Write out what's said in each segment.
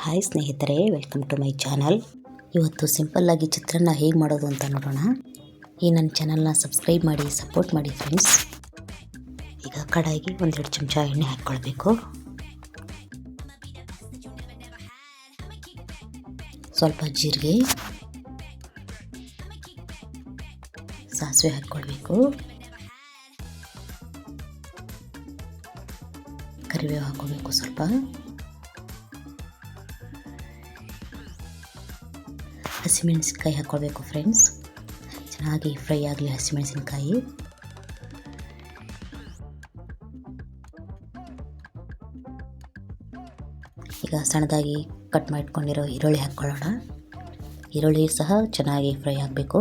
Hi ಸ್ನೇಹಿತರೆ, welcome to my channel. ಇವತ್ತು ಸಿಂಪಲ್ಲಾಗಿ ಚಿತ್ರಾನ್ನ ಹೇಗೆ ಮಾಡೋದು ಅಂತ ನೋಡೋಣ. ಈ ನನ್ನ ಚಾನಲ್ನ ಸಬ್ಸ್ಕ್ರೈಬ್ ಮಾಡಿ, ಸಪೋರ್ಟ್ ಮಾಡಿ ಫ್ರೆಂಡ್ಸ್. ಈಗ ಕಡಾಯಿಗೆ 1-2 ಚಮಚ ಎಣ್ಣೆ ಹಾಕ್ಕೊಳ್ಬೇಕು. ಸ್ವಲ್ಪ ಜೀರಿಗೆ, ಸಾಸಿವೆ ಹಾಕ್ಕೊಳ್ಬೇಕು. ಕರಿಬೇವು ಹಾಕ್ಕೊಳ್ಬೇಕು. ಸ್ವಲ್ಪ ಹಸಿಮೆಣಸಿನ್ಕಾಯಿ ಹಾಕ್ಕೊಳ್ಬೇಕು ಫ್ರೆಂಡ್ಸ್. ಚೆನ್ನಾಗಿ ಫ್ರೈ ಆಗಲಿ ಹಸಿಮೆಣಸಿನ್ಕಾಯಿ. ಈಗ ಸಣ್ಣದಾಗಿ ಕಟ್ ಮಾಡಿಟ್ಕೊಂಡಿರೋ ಈರುಳ್ಳಿ ಹಾಕ್ಕೊಳ್ಳೋಣ. ಈರುಳ್ಳಿ ಸಹ ಚೆನ್ನಾಗಿ ಫ್ರೈ ಆಗಬೇಕು.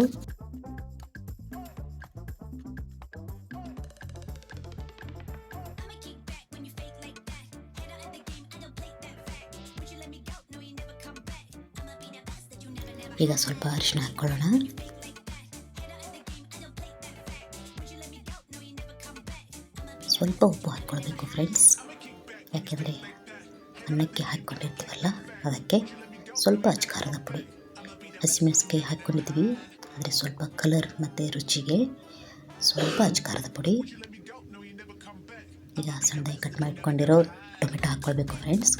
ಈಗ ಸ್ವಲ್ಪ ಅರಿಶಿನ ಹಾಕ್ಕೊಳ್ಳೋಣ. ಸ್ವಲ್ಪ ಉಪ್ಪು ಹಾಕ್ಕೊಳ್ಬೇಕು ಫ್ರೆಂಡ್ಸ್, ಯಾಕೆಂದರೆ ಅನ್ನಕ್ಕೆ ಹಾಕ್ಕೊಂಡಿರ್ತೀವಲ್ಲ ಅದಕ್ಕೆ. ಸ್ವಲ್ಪ ಅಚ್ಕಾರದ ಪುಡಿ, ಹಸಿಮೆಣಸಿನ್ಕಾಯಿ ಹಾಕ್ಕೊಂಡಿದ್ವಿ ಆದರೆ ಸ್ವಲ್ಪ ಕಲರ್ ಮತ್ತು ರುಚಿಗೆ ಸ್ವಲ್ಪ ಅಚ್ಕಾರದ ಪುಡಿ. ಈಗ ಸಣ್ಣದಾಗಿ ಕಟ್ ಮಾಡಿಟ್ಕೊಂಡಿರೋ ಟೊಮೆಟೊ ಹಾಕ್ಕೊಳ್ಬೇಕು ಫ್ರೆಂಡ್ಸ್.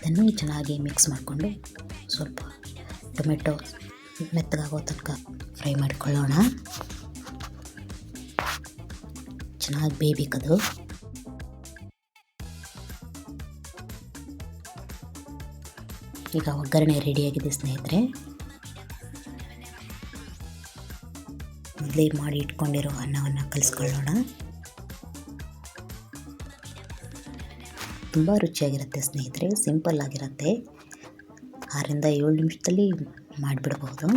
ಇದನ್ನು ಚೆನ್ನಾಗಿ ಮಿಕ್ಸ್ ಮಾಡಿಕೊಂಡು ಸ್ವಲ್ಪ ಟೊಮೆಟೊ ಮೆತ್ತಗಾಗೋ ತನಕ ಫ್ರೈ ಮಾಡಿಕೊಳ್ಳೋಣ. ಚೆನ್ನಾಗಿ ಬೇಯಬೇಕದು. ಈಗ ಒಗ್ಗರಣೆ ರೆಡಿಯಾಗಿದೆ ಸ್ನೇಹಿತರೆ. ಮೊದಲೇ ಮಾಡಿ ಇಟ್ಕೊಂಡಿರೋ ಅನ್ನವನ್ನು ಕಲಿಸ್ಕೊಳ್ಳೋಣ. ತುಂಬ ರುಚಿಯಾಗಿರುತ್ತೆ ಸ್ನೇಹಿತರೆ, ಸಿಂಪಲ್ ಆಗಿರುತ್ತೆ. 6-7 ನಿಮಿಷದಲ್ಲಿ ಮಾಡಿಬಿಡ್ಬೋದು.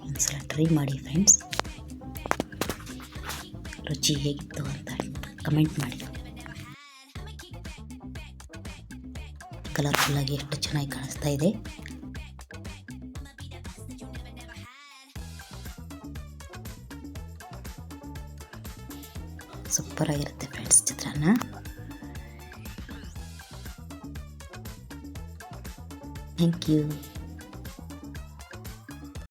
ಒಂದ್ಸಲ ಟ್ರೈ ಮಾಡಿ ಫ್ರೆಂಡ್ಸ್. ರುಚಿ ಹೇಗಿತ್ತು ಅಂತ ಕಮೆಂಟ್ ಮಾಡಿ. ಕಲರ್ಫುಲ್ಲಾಗಿ ಎಷ್ಟು ಚೆನ್ನಾಗಿ ಕಾಣಿಸ್ತಾ ಇದೆ. ಸೂಪರ್ ಆಗಿರುತ್ತೆ ಫ್ರೆಂಡ್ಸ್ ಚಿತ್ರಾನ್ನ. Thank you.